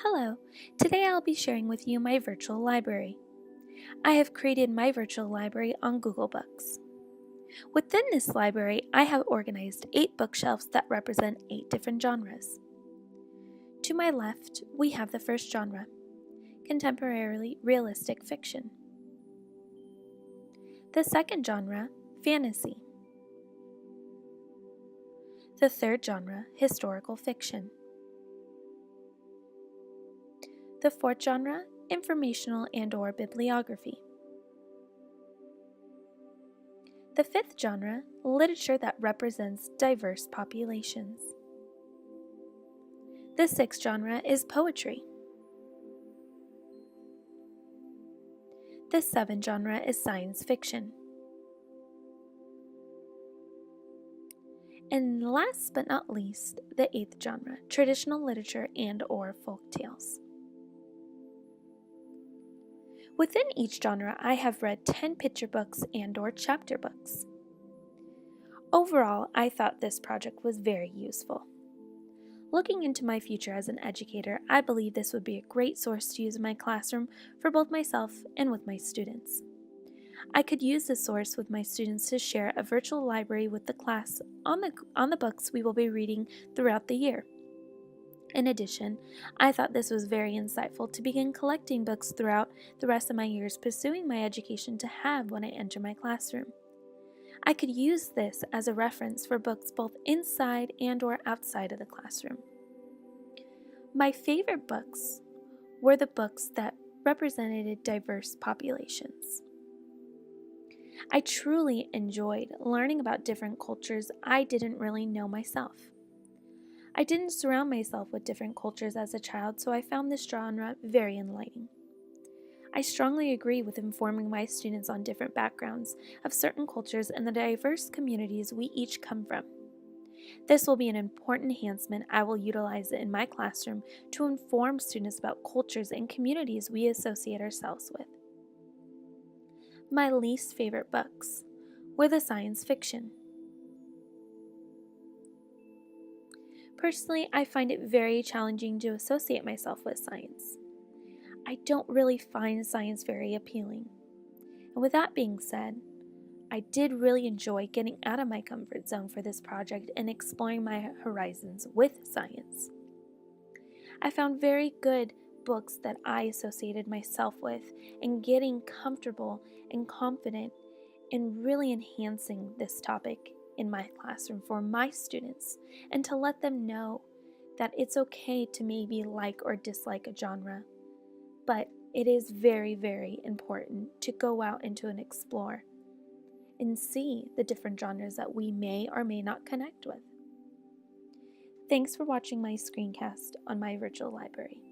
Hello, today I'll be sharing with you my virtual library. I have created my virtual library on Google Books. Within this library, I have organized 8 bookshelves that represent 8 different genres. To my left, we have the first genre, contemporary realistic fiction. The second genre, fantasy. The third genre, historical fiction. The fourth genre, informational and/or bibliography. The fifth genre, literature that represents diverse populations. The sixth genre is poetry. The seventh genre is science fiction. And last but not least, the eighth genre, traditional literature and/or folk tales. Within each genre, I have read 10 picture books and/or chapter books. Overall, I thought this project was very useful. Looking into my future as an educator, I believe this would be a great source to use in my classroom for both myself and with my students. I could use this source with my students to share a virtual library with the class on the books we will be reading throughout the year. In addition, I thought this was very insightful to begin collecting books throughout the rest of my years pursuing my education to have when I enter my classroom. I could use this as a reference for books both inside and/or outside of the classroom. My favorite books were the books that represented diverse populations. I truly enjoyed learning about different cultures I didn't really know myself. I didn't surround myself with different cultures as a child, so I found this genre very enlightening. I strongly agree with informing my students on different backgrounds of certain cultures and the diverse communities we each come from. This will be an important enhancement I will utilize in my classroom to inform students about cultures and communities we associate ourselves with. My least favorite books were the science fiction. Personally, I find it very challenging to associate myself with science. I don't really find science very appealing. And with that being said, I did really enjoy getting out of my comfort zone for this project and exploring my horizons with science. I found very good books that I associated myself with and getting comfortable and confident in really enhancing this topic in my classroom for my students and to let them know that it's okay to maybe like or dislike a genre, but it is very, very important to go out into and explore and see the different genres that we may or may not connect with. Thanks for watching my screencast on my virtual library.